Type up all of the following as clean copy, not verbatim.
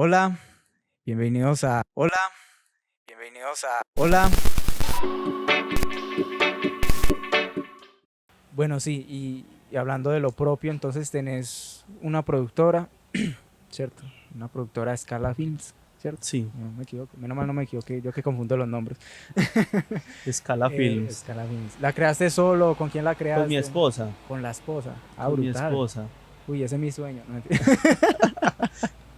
Hola, bienvenidos a... Hola, bienvenidos a... Hola. Bueno, sí, y hablando de lo propio, entonces tenés una productora, ¿cierto? Una productora de Scala Films, ¿cierto? Sí, No me equivoco, menos mal no me equivoqué, yo que confundo los nombres. Scala Films. Scala Films. ¿La creaste solo? ¿Con quién la Con mi creaste? esposa, Con la esposa. Ah, con mi brutal. esposa. Uy, ese es mi sueño. No, mentira.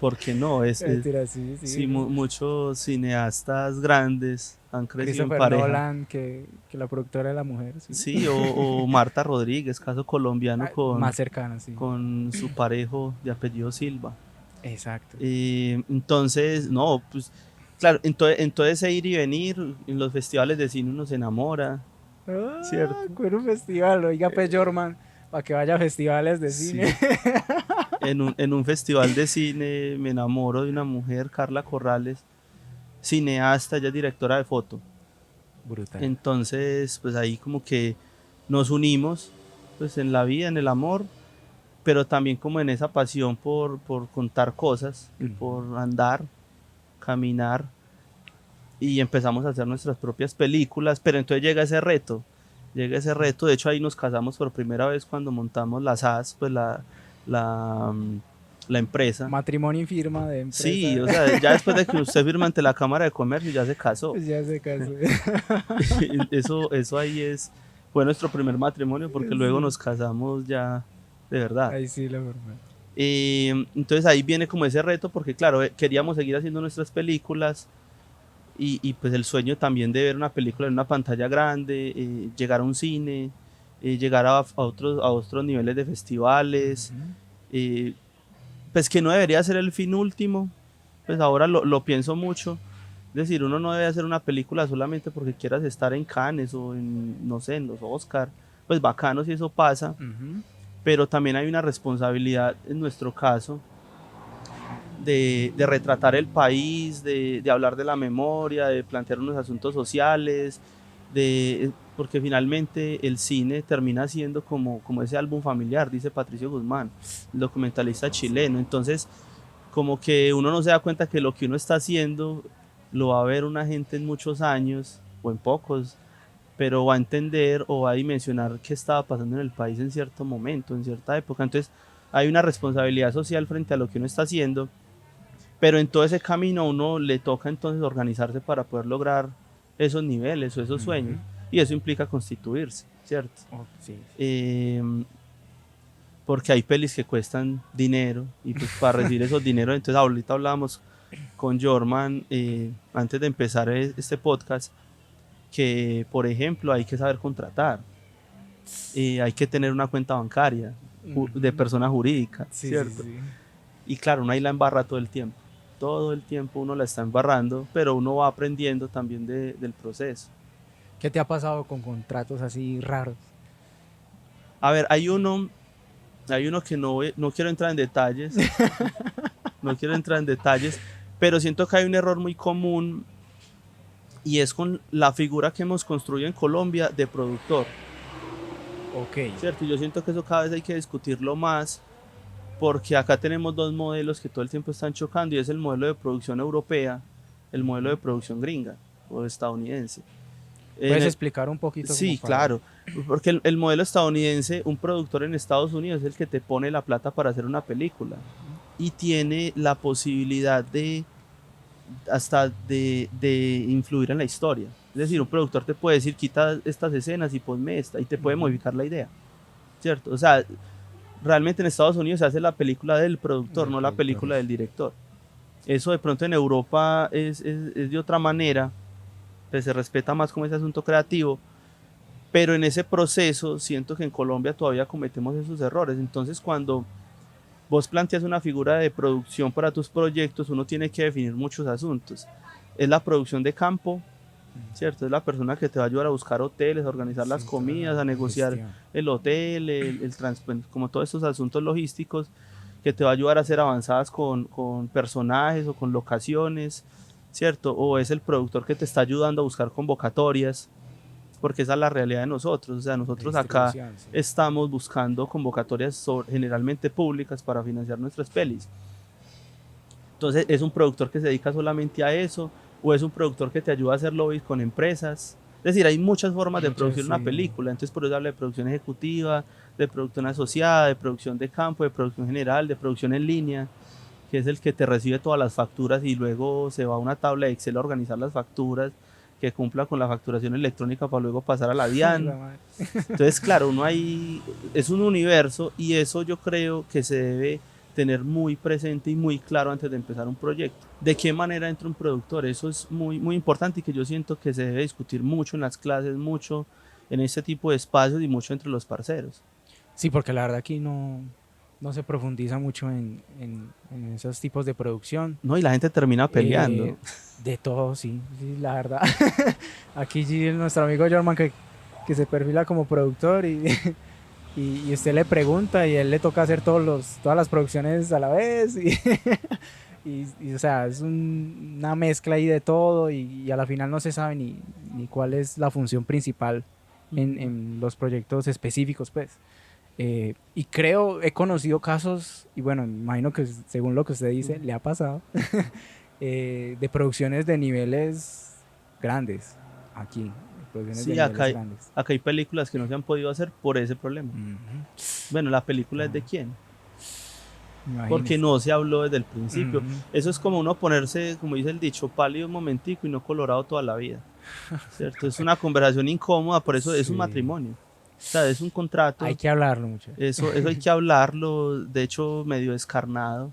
Porque no, Mentira, sí, sí, sí. muchos cineastas grandes han crecido en Christopher pareja. Nolan, que la productora de la mujer, sí. Sí, o Marta Rodríguez, caso colombiano Ah, más cercana, sí. con su parejo de apellido Silva. Exacto. Entonces, no, pues claro, en todo ese ir y venir, en los festivales de cine uno se enamora, Ah, ¿cierto? con un festival, oiga, pues Jorman, para que vaya a festivales de cine. Sí. En un festival de cine me enamoro de una mujer, Carla Corrales, cineasta, ella es directora de foto. Brutal. Entonces, pues ahí como que nos unimos, pues en la vida, en el amor, pero también como en esa pasión por contar cosas y por andar, caminar, y empezamos a hacer nuestras propias películas, pero entonces llega ese reto, de hecho ahí nos casamos por primera vez cuando montamos la SAS, pues la, mm, la empresa. Matrimonio y firma de Sí, empresa. o sea, ya después de que usted firma ante la Cámara de Comercio ya se casó. Pues ya se casó. Eso ahí fue nuestro primer matrimonio porque luego Sí. nos casamos ya de verdad. Ahí sí la forma. Entonces ahí viene como ese reto porque claro, queríamos seguir haciendo nuestras películas y pues el sueño también de ver una película en una pantalla grande, llegar a un cine, llegar a otros niveles de festivales, eh, pues que no debería ser el fin último, pues ahora lo pienso mucho. Es decir, uno no debe hacer una película solamente porque quieras estar en Cannes o en, no sé, en los Oscar. Pues bacano si eso pasa, pero también hay una responsabilidad en nuestro caso de retratar el país, de hablar de la memoria, de plantear unos asuntos sociales, porque finalmente el cine termina siendo como ese álbum familiar, dice Patricio Guzmán, el documentalista chileno. Entonces, como que uno no se da cuenta que lo que uno está haciendo lo va a ver una gente en muchos años o en pocos, pero va a entender o va a dimensionar qué estaba pasando en el país en cierto momento, en cierta época. Entonces hay una responsabilidad social frente a lo que uno está haciendo, pero en todo ese camino a uno le toca entonces organizarse para poder lograr esos niveles o esos sueños, y eso implica constituirse, ¿cierto? Oh, sí. Eh, Porque hay pelis que cuestan dinero y pues para recibir esos dineros, entonces ahorita hablábamos con Jorman antes de empezar este podcast que por ejemplo hay que saber contratar, hay que tener una cuenta bancaria de persona jurídica, Sí, sí, ¿cierto? sí. Y claro, uno ahí la embarra todo el tiempo uno la está embarrando, pero uno va aprendiendo también del proceso. ¿Qué te ha pasado con contratos así raros? A ver, hay uno que no quiero entrar en detalles, no quiero entrar en detalles, pero siento que hay un error muy común y es con la figura que hemos construido en Colombia de productor, Ok. ¿cierto? Y yo siento que eso cada vez hay que discutirlo más porque acá tenemos dos modelos que todo el tiempo están chocando y es el modelo de producción europea, el modelo de producción gringa o estadounidense. En ¿Puedes el- explicar un poquito como sí, para... claro, porque el modelo estadounidense, un productor en Estados Unidos es el que te pone la plata para hacer una película y tiene la posibilidad de influir en la historia. Es decir, un productor te puede decir, quita estas escenas y ponme esta, y te puede modificar la idea, ¿cierto? O sea, realmente en Estados Unidos se hace la película del productor, Del no la productor. película del director. Eso de pronto en Europa es de otra manera, pues se respeta más como ese asunto creativo, pero en ese proceso siento que en Colombia todavía cometemos esos errores. Entonces cuando vos planteas una figura de producción para tus proyectos, uno tiene que definir muchos asuntos. Es la producción de campo, ¿cierto? Es la persona que te va a ayudar a buscar hoteles, a organizar las Sí, toda comidas, a la negociar gestión. el hotel, el transporte, como todos estos asuntos logísticos, que te va a ayudar a hacer avanzadas con personajes o con locaciones, ¿cierto? O es el productor que te está ayudando a buscar convocatorias, porque esa es la realidad de nosotros. O sea, De nosotros acá distribución, sí. estamos buscando convocatorias generalmente públicas para financiar nuestras pelis. Entonces, ¿es un productor que se dedica solamente a eso? ¿O es un productor que te ayuda a hacer lobbies con empresas? Es decir, hay muchas formas de Muchas, producir una sí. película. Entonces, por eso hablo de producción ejecutiva, de producción asociada, de producción de campo, de producción general, de producción en línea, que es el que te recibe todas las facturas y luego se va a una tabla de Excel a organizar las facturas, que cumpla con la facturación electrónica para luego pasar a la DIAN. La madre. Entonces, claro, uno ahí es un universo y eso yo creo que se debe tener muy presente y muy claro antes de empezar un proyecto. ¿De qué manera entra un productor? Eso es muy, muy importante y que yo siento que se debe discutir mucho en las clases, mucho en este tipo de espacios y mucho entre los parceros. Sí, porque la verdad aquí no se profundiza mucho en esos tipos de producción. No, y la gente termina Eh, peleando. de todo, sí, sí, la verdad. Aquí sí, nuestro amigo Jorman que se perfila como productor y usted le pregunta y él le toca hacer todas las producciones a la vez o sea, es una mezcla ahí de todo y a la final no se sabe ni cuál es la función principal en los proyectos específicos, pues. Y creo, he conocido casos, y bueno, imagino que según lo que usted dice, le ha pasado, de producciones de niveles grandes, aquí, producciones de Sí, niveles grandes. acá hay películas que no se han podido hacer por ese problema. Ujú. Bueno, la película es de Ah, quién, porque imagínese. no se habló desde el principio. Ujú. Eso es como uno ponerse, como dice el dicho, pálido un momentico y no colorado toda la vida, ¿cierto? Es una conversación incómoda, por eso es un Sí. matrimonio, o sea, es un Hay contrato, que hablarlo mucho. eso hay que hablarlo, de hecho medio descarnado,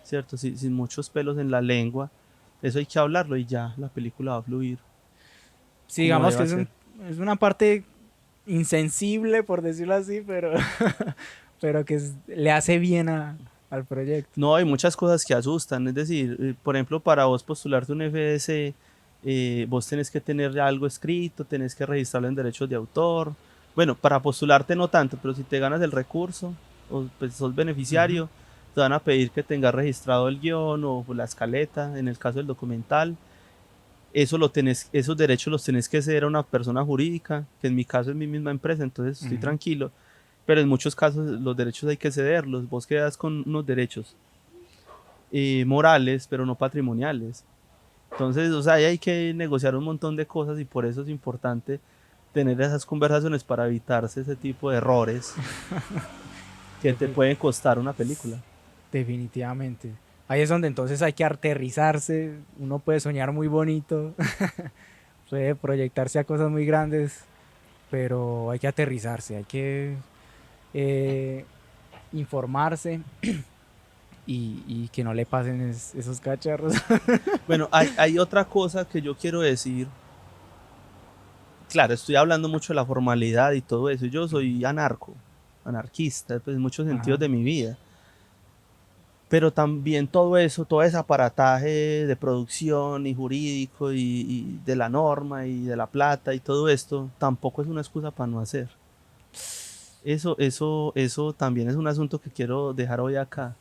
¿cierto? Sin muchos pelos en la lengua, eso hay que hablarlo y ya la película va a fluir Sí, como digamos que deba ser. es una parte insensible, por decirlo así, pero que le hace bien al proyecto. No, hay muchas cosas que asustan. Es decir, por ejemplo, para vos postularte un FDC, vos tenés que tener ya algo escrito, tenés que registrarlo en derechos de autor. Bueno, para postularte no tanto, pero si te ganas el recurso o pues sos Ujú, beneficiario, te van a pedir que tengas registrado el guión o la escaleta, en el caso del documental. Eso lo tenés, esos derechos los tenés que ceder a una persona jurídica, que en mi caso es mi misma empresa, entonces estoy ujú. tranquilo. Pero en muchos casos los derechos hay que cederlos. Vos quedas con unos derechos morales, pero no patrimoniales. Entonces, o sea, ahí hay que negociar un montón de cosas y por eso es importante tener esas conversaciones para evitarse ese tipo de errores que te Defi- pueden costar una película. Definitivamente. Ahí es donde entonces hay que aterrizarse. Uno puede soñar muy bonito, puede proyectarse a cosas muy grandes, pero hay que aterrizarse, hay que eh, informarse y que no le pasen esos cacharros. Bueno, hay otra cosa que yo quiero decir. Claro, estoy hablando mucho de la formalidad y todo eso. Yo soy anarquista, pues en muchos sentidos Ajá. de mi vida. Pero también todo eso, todo ese aparataje de producción y jurídico y de la norma y de la plata y todo esto, tampoco es una excusa para no hacer. Eso también es un asunto que quiero dejar hoy acá,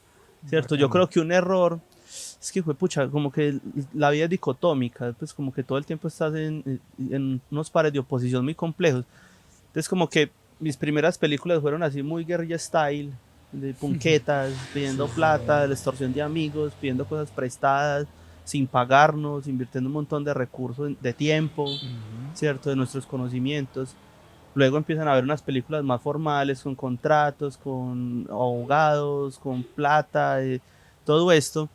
¿cierto? Yo Bacano. creo que un error es que fue pucha, como que la vida es dicotómica, pues como que todo el tiempo estás en unos pares de oposición muy complejos. Entonces como que mis primeras películas fueron así muy guerrilla style, de punquetas, pidiendo Sí, sí. plata, de la extorsión de amigos, pidiendo cosas prestadas, sin pagarnos, invirtiendo un montón de recursos, de tiempo, Ujú. ¿cierto? De nuestros conocimientos. Luego empiezan a ver unas películas más formales, con contratos, con abogados, con plata, todo esto.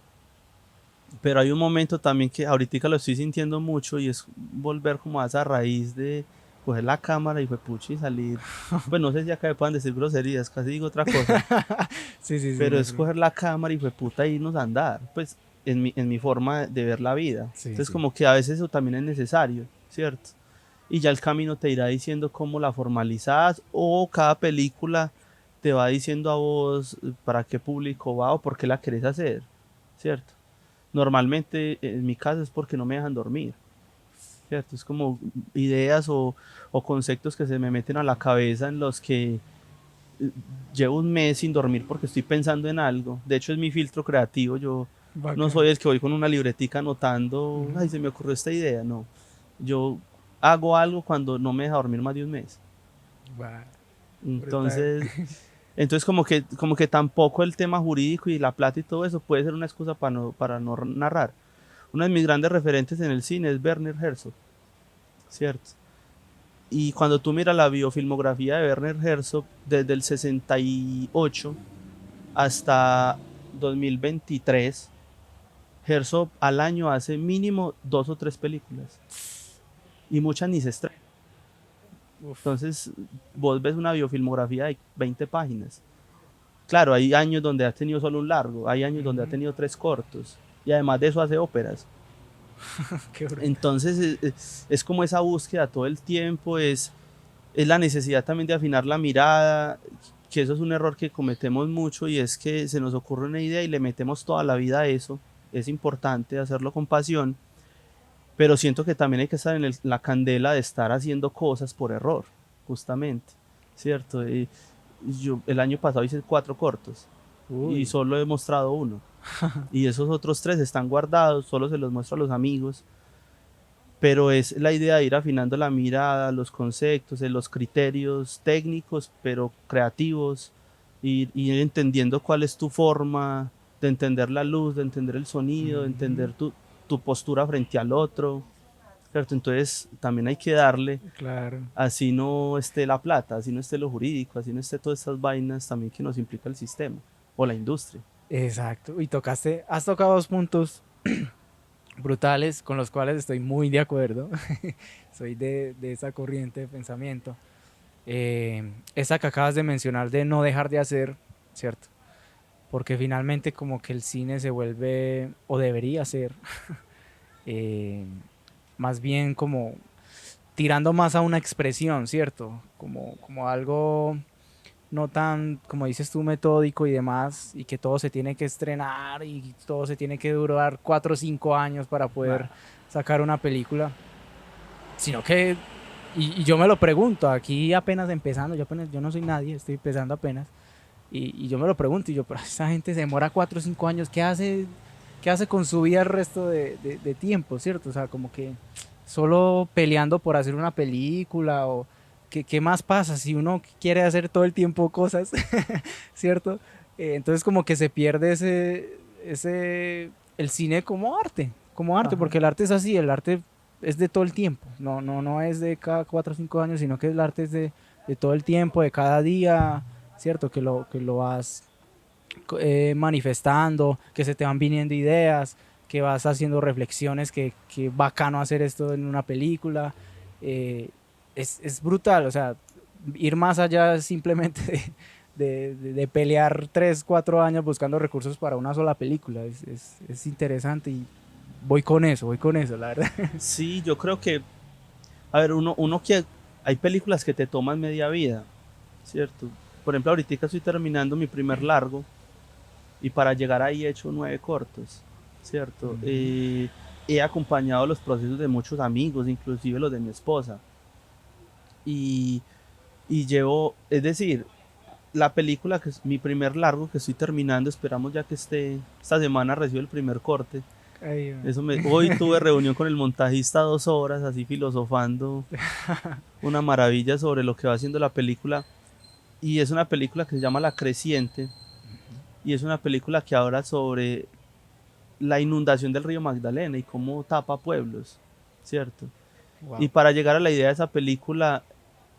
Pero hay un momento también que ahorita lo estoy sintiendo mucho y es volver como a esa raíz de coger la cámara y fue puchi y salir. Pues no sé si acá me puedan decir groserías, casi digo otra cosa. Sí, sí, sí, Pero no hay es problema. coger la cámara y fue puta irnos a andar. Pues en mi forma de ver la vida. Sí, Entonces sí. como que a veces eso también es necesario, ¿cierto? Y ya el camino te irá diciendo cómo la formalizas o cada película te va diciendo a vos para qué público va o por qué la querés hacer, ¿cierto? Normalmente en mi caso es porque no me dejan dormir, ¿cierto? Es como ideas o conceptos que se me meten a la cabeza en los que eh, llevo un mes sin dormir porque estoy pensando en algo. De hecho es mi filtro creativo, yo no Bacano. soy el que voy con una libretica anotando, Ujú. ay, se me ocurrió esta idea, no. Yo hago algo cuando no me deja dormir más de un mes. Va, brutal. Entonces, Entonces como que tampoco el tema jurídico y la plata y todo eso puede ser una excusa para no narrar. Uno de mis grandes referentes en el cine es Werner Herzog, ¿cierto? Y cuando tú miras la biofilmografía de Werner Herzog, desde el 68 hasta 2023, Herzog al año hace mínimo 2 o 3 películas. Y muchas ni se estrenan. Uf. Entonces, vos ves una biofilmografía de 20 páginas. Claro, hay años donde ha tenido solo un largo, hay años donde ha Ujú. tenido 3 cortos. Y además de eso hace óperas. Qué brutal. Entonces, es como esa búsqueda todo el tiempo, es la necesidad también de afinar la mirada, que eso es un error que cometemos mucho y es que se nos ocurre una idea y le metemos toda la vida a eso. Es importante hacerlo con pasión, pero siento que también hay que estar en la candela de estar haciendo cosas por error, justamente, ¿cierto? Y yo el año pasado hice 4 cortos y Uy. solo he mostrado uno. Y esos otros 3 están guardados, solo se los muestro a los amigos, pero es la idea de ir afinando la mirada, los conceptos, los criterios técnicos, pero creativos, y ir entendiendo cuál es tu forma de entender la luz, de entender el sonido, de Ujú. entender tu postura frente al otro, ¿cierto? Entonces también hay que darle, Claro. así no esté la plata, así no esté lo jurídico, así no esté todas estas vainas también que nos implica el sistema o la industria. Exacto. Y has tocado dos puntos brutales con los cuales estoy muy de acuerdo. Soy de esa corriente de pensamiento. Esa que acabas de mencionar de no dejar de hacer, ¿cierto? Porque finalmente como que el cine se vuelve, o debería ser, eh, más bien como tirando más a una expresión, ¿cierto? Como algo no tan, como dices tú, metódico y demás, y que todo se tiene que estrenar y todo se tiene que durar 4 o 5 años para poder Nah. sacar una película, sino que, y yo me lo pregunto, aquí apenas empezando, yo no soy nadie, estoy empezando apenas, y yo me lo pregunto, y yo, pero esa gente se demora 4 o 5 años, qué hace con su vida el resto de tiempo, ¿cierto? O sea, como que solo peleando por hacer una película o qué más pasa si uno quiere hacer todo el tiempo cosas, ¿cierto? Entonces como que se pierde el cine como arte, Ajá. porque el arte es así, el arte es de todo el tiempo, no es de cada 4 o 5 años, sino que el arte es de todo el tiempo, de cada día, ¿cierto? Que lo vas manifestando, que se te van viniendo ideas, que vas haciendo reflexiones, que bacano hacer esto en una película. eh, es brutal, o sea, ir más allá simplemente de pelear 3 o 4 años buscando recursos para una sola película. Es interesante y voy con eso, la verdad. Sí, yo creo que, a ver, uno que hay películas que te toman media vida, ¿cierto? Por ejemplo, ahorita estoy terminando mi primer largo y para llegar ahí he hecho 9 cortos, ¿cierto? Ujú. He acompañado los procesos de muchos amigos, inclusive los de mi esposa. Y, y llevo, es decir, la película que es mi primer largo que estoy terminando, esperamos ya que esta semana recibo el primer corte. Ay, Hoy tuve reunión con el montajista 2 horas, así filosofando, una maravilla sobre lo que va haciendo la película. Y es una película que se llama La Creciente, y es una película que habla sobre la inundación del río Magdalena y cómo tapa pueblos, ¿cierto? Y wow, para llegar a la idea de esa película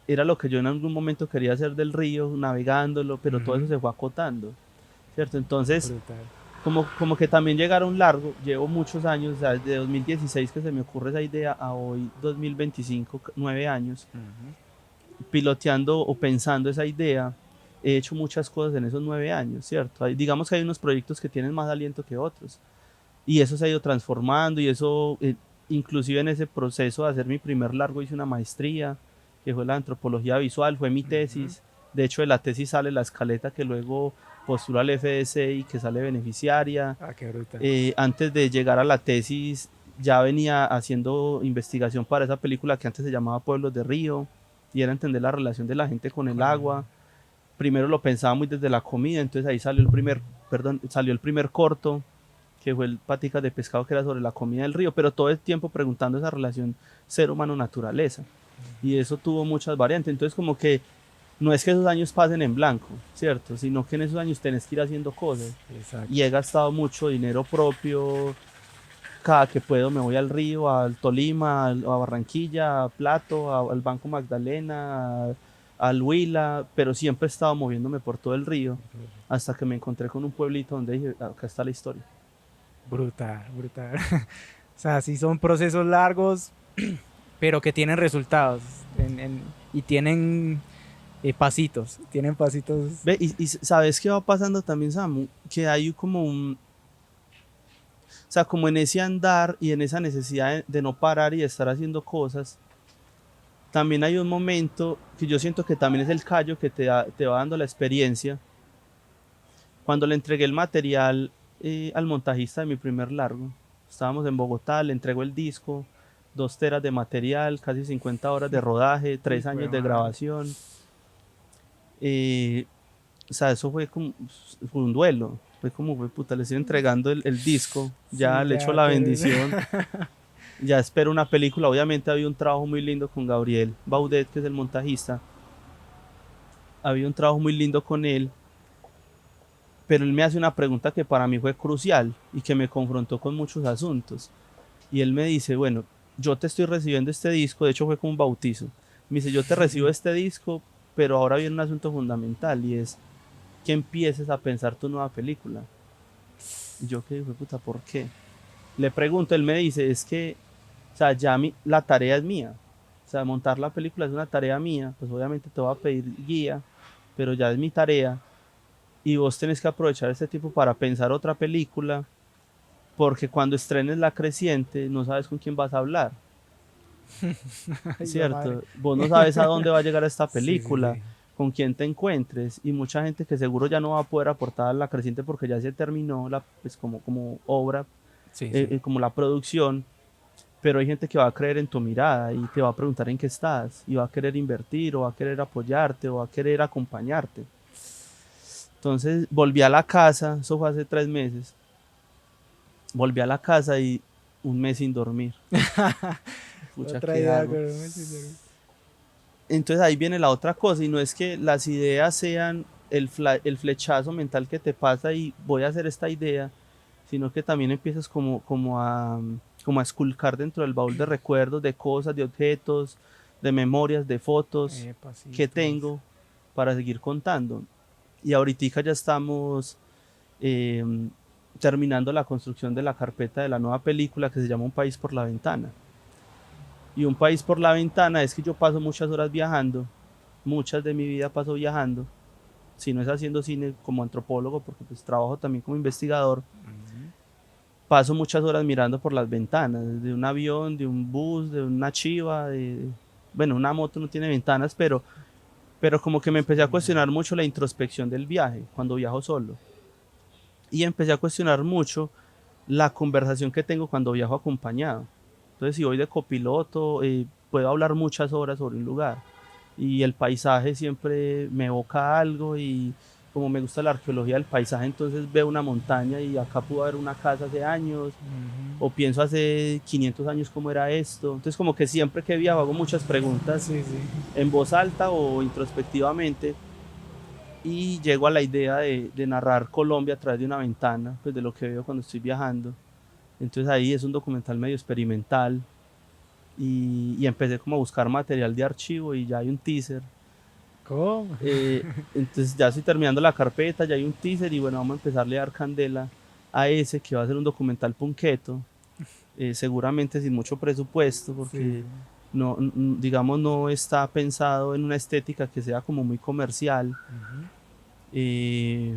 era lo que yo en algún momento quería hacer del río, navegándolo, pero todo eso ujú, se fue acotando, ¿cierto? Entonces, brutal. como que también llegar a un largo, llevo muchos años, o sea, desde 2016 que se me ocurre esa idea a hoy 2025, 9 años, Ujú. piloteando o pensando esa idea. He hecho muchas cosas en esos 9 años, ¿cierto? Digamos que hay unos proyectos que tienen más aliento que otros, y eso se ha ido transformando y eso, inclusive en ese proceso de hacer mi primer largo hice una maestría, que fue la antropología visual, fue mi Ujú. tesis. De hecho, de la tesis sale la escaleta que luego postula al FDC y que sale beneficiaria. Ah, qué brutal. Antes de llegar a la tesis ya venía haciendo investigación para esa película que antes se llamaba Pueblos de Río, y era entender la relación de la gente con el Con el... agua. Primero lo pensaba muy desde la comida, entonces ahí salió el primer corto, que fue el Paticas de Pescado, que era sobre la comida del río, pero todo el tiempo preguntando esa relación ser humano-naturaleza. Y eso tuvo muchas variantes. Entonces, como que no es que esos años pasen en blanco, ¿cierto? Sino que en esos años tenés que ir haciendo cosas. Y Exacto. he gastado mucho dinero propio. Cada que puedo me voy al río, al Tolima, a Barranquilla, a Plato, al Banco Magdalena, al Huila, pero siempre he estado moviéndome por todo el río hasta que me encontré con un pueblito donde dije, acá está la historia. Brutal, brutal. O sea, sí son procesos largos, pero que tienen resultados y tienen pasitos. Ve, y sabes qué va pasando también, Samu, que hay como o sea, como en ese andar y en esa necesidad de no parar y de estar haciendo cosas, también hay un momento que yo siento que también es el callo que te va dando la experiencia. Cuando le entregué el material al montajista de mi primer largo, estábamos en Bogotá, le entrego el disco, 2 teras de material, casi 50 horas de rodaje, Uy, 3 años de madre. grabación. eh, o sea, eso fue un duelo. Fue como, fue puta, le estoy entregando el disco, ya Sí, le echo ya, la pero bendición, ya espero una película. Obviamente había un trabajo muy lindo con Gabriel Baudet, que es el montajista. Había un trabajo muy lindo con él, pero él me hace una pregunta que para mí fue crucial y que me confrontó con muchos asuntos. Y él me dice, bueno, yo te estoy recibiendo este disco, de hecho fue como un bautizo. Me dice, yo te recibo este disco, pero ahora viene un asunto fundamental y es que empieces a pensar tu nueva película. Y yo que dije, puta, ¿por qué? Le pregunto, él me dice, es que, o sea, la tarea es mía. O sea, montar la película es una tarea mía, pues obviamente te voy a pedir guía, pero ya es mi tarea y vos tenés que aprovechar este tiempo para pensar otra película, porque cuando estrenes La Creciente no sabes con quién vas a hablar, ay, güey, madre. ¿cierto? Vos no sabes a dónde va a llegar esta Sí, sí, película, sí. con quién te encuentres, y mucha gente que seguro ya no va a poder aportar a La Creciente porque ya se terminó pues como obra, Sí, sí. como la producción, pero hay gente que va a creer en tu mirada y te va a preguntar en qué estás, y va a querer invertir, o va a querer apoyarte, o va a querer acompañarte. Entonces volví a la casa, eso fue hace 3 meses, volví a la casa y un mes sin dormir. Pucha, Otra ¿qué idea, hago? pero no sé, Entonces ahí viene la otra cosa, y no es que las ideas sean el flechazo mental que te pasa y voy a hacer esta idea, sino que también empiezas como a esculcar dentro del baúl de recuerdos, de cosas, de objetos, de memorias, de fotos que pasitos. tengo para seguir contando. Y ahorita ya estamos eh, terminando la construcción de la carpeta de la nueva película que se llama Un país por la ventana. Y Un país por la ventana es que yo paso muchas horas viajando, muchas de mi vida paso viajando, si no es haciendo cine como antropólogo, porque pues trabajo también como investigador, Ujú. paso muchas horas mirando por las ventanas, de un avión, de un bus, de una chiva, bueno, una moto no tiene ventanas, pero como que me empecé a Sí, cuestionar mucho la introspección del viaje cuando viajo solo. Y empecé a cuestionar mucho la conversación que tengo cuando viajo acompañado. Entonces, si voy de copiloto, puedo hablar muchas horas sobre un lugar y el paisaje siempre me evoca algo, y como me gusta la arqueología del paisaje, entonces veo una montaña y acá pudo haber una casa hace años, ujú. o pienso hace 500 años cómo era esto. Entonces como que siempre que viajo hago muchas preguntas Sí, sí. en voz alta o introspectivamente, y llego a la idea de narrar Colombia a través de una ventana, pues de lo que veo cuando estoy viajando. Entonces ahí es un documental medio experimental, y empecé como a buscar material de archivo y ya hay un teaser. ¿Cómo? Eh, entonces ya estoy terminando la carpeta, ya hay un teaser y bueno, vamos a empezarle a dar candela a ese que va a ser un documental punqueto, seguramente sin mucho presupuesto porque Sí. no, digamos, no está pensado en una estética que sea como muy comercial, Ujú. eh,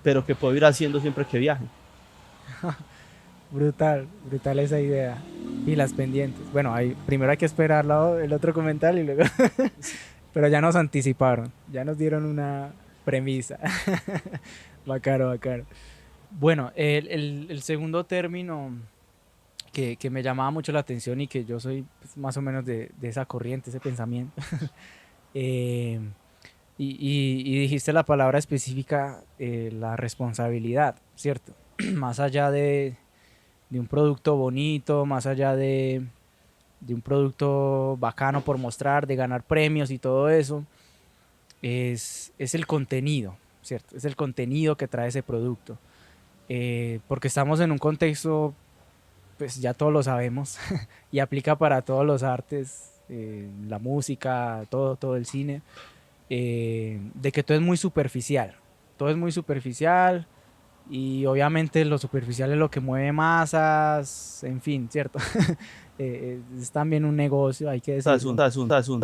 pero que puedo ir haciendo siempre que viaje. Brutal, brutal esa idea. Y las pendientes. Bueno, primero hay que esperar el otro comentario y luego. Pero ya nos anticiparon, ya nos dieron una premisa. Bacaro, bacaro. Bueno, el segundo término que me llamaba mucho la atención y que yo soy pues, más o menos de esa corriente, ese pensamiento. eh, y dijiste la palabra específica, la responsabilidad, ¿cierto? Más allá de un producto bonito, más allá de un producto bacano por mostrar, de ganar premios y todo eso, es el contenido, ¿cierto? Es el contenido que trae ese producto. Porque estamos en un contexto, pues ya todos lo sabemos, y aplica para todos los artes, la música, todo el cine, de que todo es muy superficial. Todo es muy superficial y obviamente lo superficial es lo que mueve masas, en fin, ¿cierto? Es también un negocio, hay que decirlo,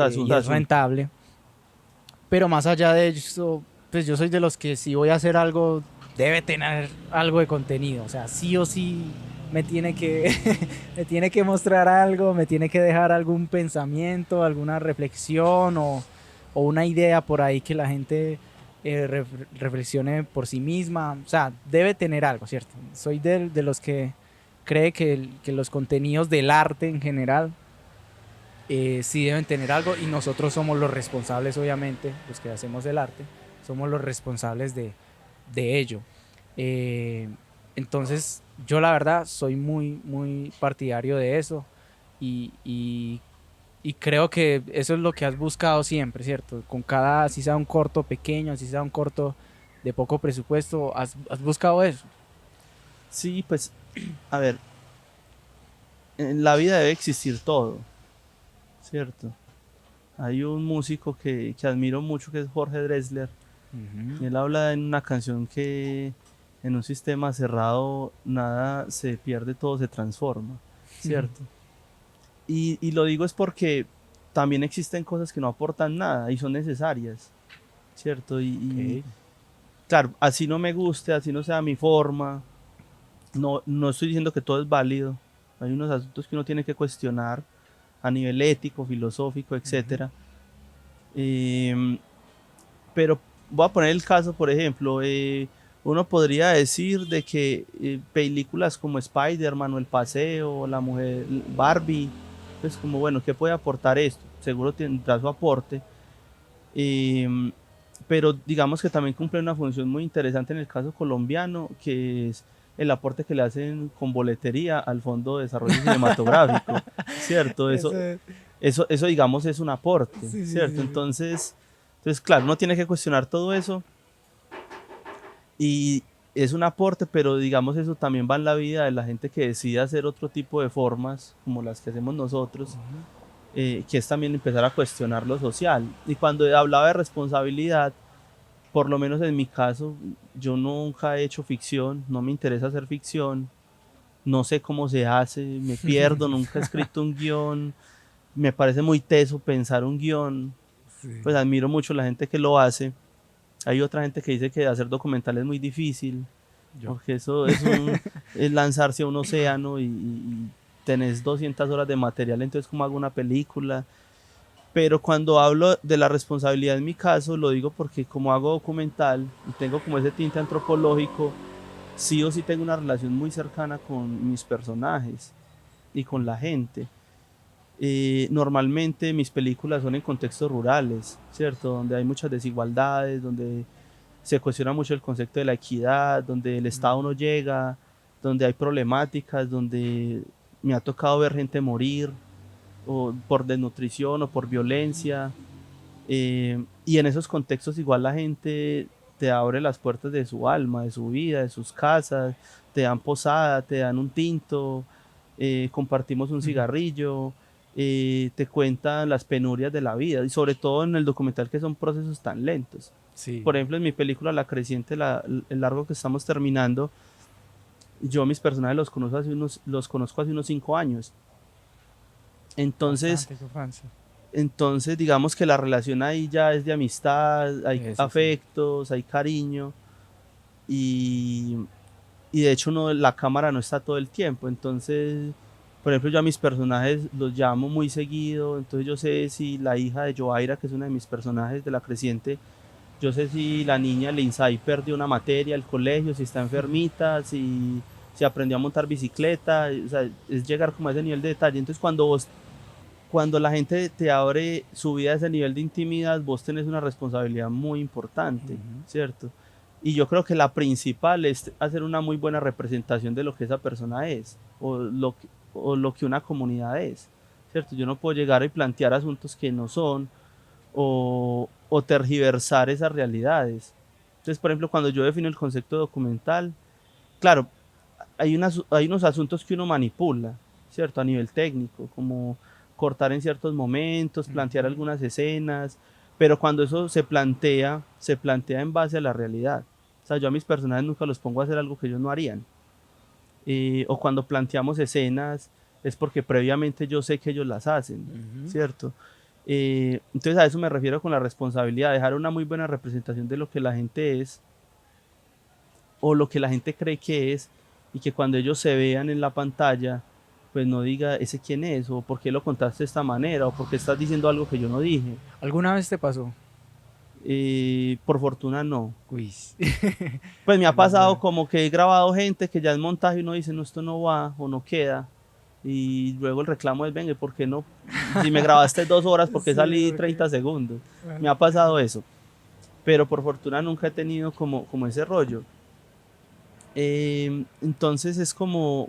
y es rentable. Pero más allá de eso, pues yo soy de los que si voy a hacer algo, debe tener algo de contenido. O sea, sí o sí me tiene que, me tiene que mostrar algo, me tiene que dejar algún pensamiento, alguna reflexión o una idea por ahí que la gente reflexione por sí misma. O sea, debe tener algo, ¿cierto? Soy de los que cree que los contenidos del arte en general sí deben tener algo y nosotros somos los responsables, obviamente, los que hacemos el arte, somos los responsables de ello. Eh, entonces, yo la verdad soy muy partidario de eso y creo que eso es lo que has buscado siempre, ¿cierto? Con cada, si sea un corto pequeño, si sea un corto de poco presupuesto, has buscado eso. Sí, pues, a ver, en la vida debe existir todo, ¿cierto? Hay un músico que admiro mucho que es Jorge Drexler. Ujú. Y él habla en una canción que en un sistema cerrado nada se pierde, todo se transforma, ¿cierto? Y lo digo es porque también existen cosas que no aportan nada y son necesarias, ¿cierto? Y Ok. claro, así no me guste, así no sea mi forma, no estoy diciendo que todo es válido. Hay unos asuntos que uno tiene que cuestionar a nivel ético, filosófico, Ujú. etcétera. Em, pero voy a poner el caso, por ejemplo, uno podría decir de que películas como Spider-Man o El Paseo, o La Mujer Barbie, pues como bueno, ¿qué puede aportar esto? Seguro tendrá su aporte, em, pero digamos que también cumple una función muy interesante en el caso colombiano, que es el aporte que le hacen con boletería al Fondo de Desarrollo Cinematográfico, ¿cierto? Eso, Eso digamos es un aporte, sí, sí, ¿cierto? sí, Entonces, claro, uno tiene que cuestionar todo eso y es un aporte, pero digamos eso también va en la vida de la gente que decide hacer otro tipo de formas, como las que hacemos nosotros, sí. que es también empezar a cuestionar lo social. Y cuando hablaba de responsabilidad, por lo menos en mi caso, yo nunca he hecho ficción, no me interesa hacer ficción, no sé cómo se hace, me pierdo, nunca he escrito un guión, me parece muy teso pensar un guión, Sí. pues admiro mucho la gente que lo hace. Hay otra gente que dice que hacer documental es muy difícil, Yo. porque eso es lanzarse a un océano y tenés 200 horas de material, entonces ¿cómo hago una película? Pero cuando hablo de la responsabilidad en mi caso, lo digo porque como hago documental y tengo como ese tinte antropológico, sí o sí tengo una relación muy cercana con mis personajes y con la gente. Normalmente mis películas son en contextos rurales, ¿cierto? Donde hay muchas desigualdades, donde se cuestiona mucho el concepto de la equidad, donde el Estado no llega, donde hay problemáticas, donde me ha tocado ver gente morir o por desnutrición o por violencia. Y en esos contextos igual la gente te abre las puertas de su alma, de su vida, de sus casas, te dan posada, te dan un tinto, compartimos un cigarrillo, te cuentan las penurias de la vida y sobre todo en el documental que son procesos tan lentos. Sí. Por ejemplo, en mi película La Creciente, el largo que estamos terminando, yo mis personajes los conozco hace unos 5 años. Entonces, Bastante confianza. entonces digamos que la relación ahí ya es de amistad, hay Eso sí. afectos, hay cariño y, y de hecho no, la cámara no está todo el tiempo. Entonces, por ejemplo, yo a mis personajes los llamo muy seguido, entonces yo sé si la hija de Joaira, que es una de mis personajes de La Creciente, yo sé si la niña Lindsay perdió una materia al colegio, si está enfermita, si aprendió a montar bicicleta, o sea, es llegar como a ese nivel de detalle. Entonces cuando la gente te abre su vida a ese nivel de intimidad, vos tenés una responsabilidad muy importante, Ujú. ¿cierto? Y yo creo que la principal es hacer una muy buena representación de lo que esa persona es o lo que una comunidad es, ¿cierto? Yo no puedo llegar y plantear asuntos que no son, o tergiversar esas realidades. Entonces, por ejemplo, cuando yo defino el concepto documental, claro, hay unos asuntos que uno manipula, ¿cierto? A nivel técnico, como cortar en ciertos momentos, plantear Ujú. algunas escenas, pero cuando eso se plantea en base a la realidad. O sea, yo a mis personajes nunca los pongo a hacer algo que ellos no harían. O cuando planteamos escenas es porque previamente yo sé que ellos las hacen, Ujú. ¿cierto? Entonces a eso me refiero con la responsabilidad, dejar una muy buena representación de lo que la gente es o lo que la gente cree que es y que cuando ellos se vean en la pantalla, pues no diga ese quién es o por qué lo contaste de esta manera o por qué estás diciendo algo que yo no dije. ¿Alguna vez te pasó? Por fortuna no. Uy. Pues me ha Menos pasado mal. como que he grabado gente que ya es montaje y uno dice, no, esto no va o no queda. Y luego el reclamo es, venga, ¿por qué no? Si me grabaste 2 horas, ¿por qué Sí, salí porque... 30 segundos? ah, Me ha pasado eso. Pero por fortuna nunca he tenido como ese rollo. Entonces es como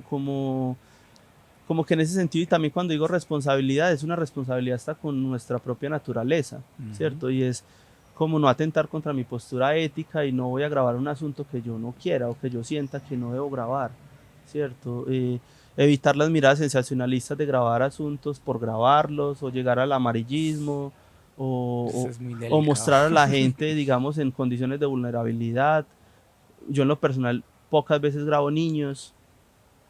que en ese sentido, y también cuando digo responsabilidad, es una responsabilidad hasta con nuestra propia naturaleza, ujú. ¿cierto? Y es como no atentar contra mi postura ética y no voy a grabar un asunto que yo no quiera o que yo sienta que no debo grabar, ¿cierto? Evitar las miradas sensacionalistas de grabar asuntos por grabarlos o llegar al amarillismo Eso o, es muy o delicado. mostrar a la gente, digamos, en condiciones de vulnerabilidad. Yo en lo personal pocas veces grabo niños,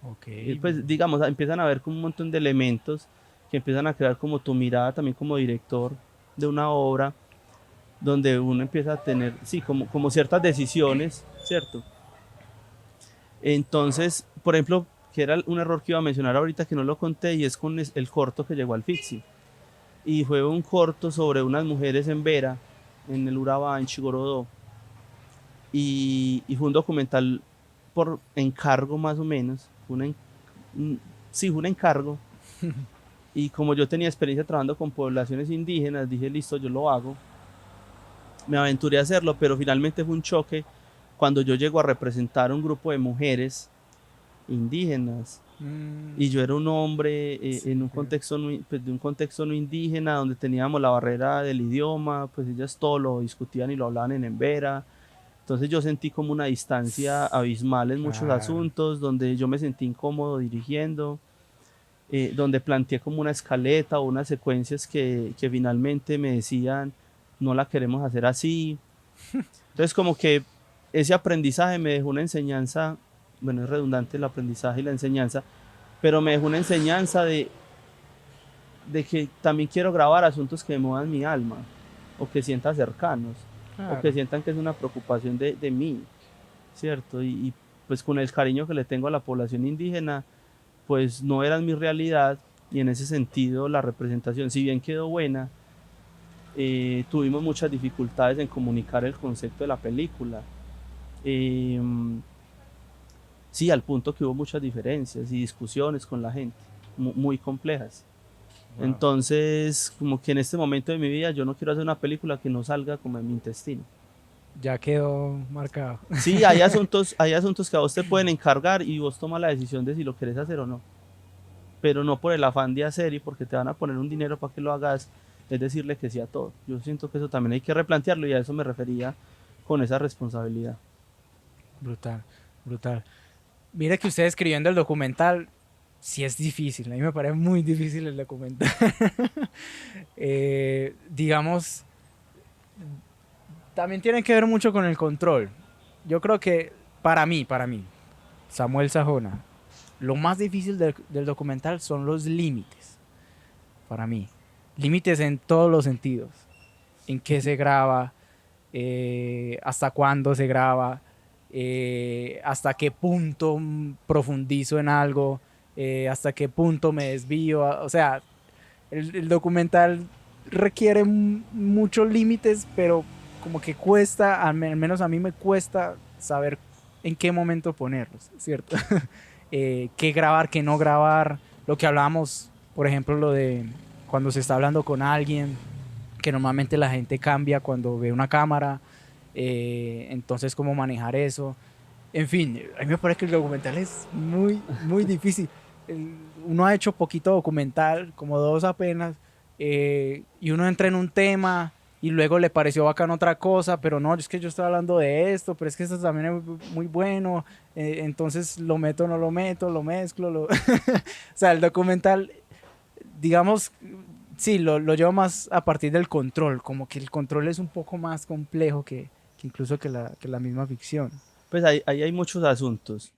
Ok. pues digamos, empiezan a ver como un montón de elementos que empiezan a crear como tu mirada también como director de una obra, donde uno empieza a tener, sí, como ciertas decisiones, ¿cierto? Entonces, por ejemplo, que era un error que iba a mencionar ahorita que no lo conté, y es con el corto que llegó al Fixi. Y fue un corto sobre unas mujeres en Vera, en el Urabá, en Chigorodó. Y fue un documental por encargo más o menos. Sí, fue un encargo. Y como yo tenía experiencia trabajando con poblaciones indígenas, dije, listo, yo lo hago. Me aventuré a hacerlo, pero finalmente fue un choque cuando yo llego a representar un grupo de mujeres indígenas. Mm, Y yo era un hombre sí, en un ok. contexto pues, de un contexto no indígena, donde teníamos la barrera del idioma, pues ellas todo lo discutían y lo hablaban en embera. Entonces yo sentí como una distancia abismal en muchos Claro. asuntos, donde yo me sentí incómodo dirigiendo. Donde planteé como una escaleta o unas secuencias que finalmente me decían, no la queremos hacer así. Entonces como que ese aprendizaje me dejó una enseñanza, bueno, es redundante el aprendizaje y la enseñanza, pero me dejó una enseñanza de que también quiero grabar asuntos que me muevan mi alma, o que sienta cercanos, o que Claro. sientan que es una preocupación de mí, ¿cierto? Y pues con el cariño que le tengo a la población indígena, pues no eran mi realidad y en ese sentido la representación, si bien quedó buena, tuvimos muchas dificultades en comunicar el concepto de la película. Eh, sí, al punto que hubo muchas diferencias y discusiones con la gente, muy complejas. Wow. Entonces, como que en este momento de mi vida yo no quiero hacer una película que no salga como en mi intestino. Ya quedó marcado. Sí, hay asuntos que a vos te pueden encargar y vos tomas la decisión de si lo querés hacer o no, pero no por el afán de hacer y porque te van a poner un dinero para que lo hagas, es decirle que sí a todo. Yo siento que eso también hay que replantearlo y a eso me refería con esa responsabilidad. Brutal, brutal. Mira que usted escribiendo el documental, sí es difícil. A mí me parece muy difícil el documental. Digamos, también tiene que ver mucho con el control. Yo creo que para mí, Samuel Sajona, lo más difícil del documental son los límites. Para mí, límites en todos los sentidos. En qué se graba, hasta cuándo se graba, hasta qué punto profundizo en algo, hasta qué punto me desvío. O sea, el documental requiere muchos límites, pero como que cuesta, al menos a mí me cuesta saber en qué momento ponerlos, ¿cierto? Qué grabar, qué no grabar, lo que hablábamos, por ejemplo, lo de cuando se está hablando con alguien, que normalmente la gente cambia cuando ve una cámara, entonces cómo manejar eso. En fin, a mí me parece que el documental es muy, muy difícil. Uno ha hecho poquito documental, como dos apenas, y uno entra en un tema y luego le pareció bacán otra cosa, pero no, es que yo estoy hablando de esto, pero es que esto también es muy bueno, entonces lo meto, no lo meto, lo mezclo, o sea, el documental, digamos, sí, lo llevo más a partir del control, como que el control es un poco más complejo que incluso que la misma ficción. Pues ahí hay muchos asuntos.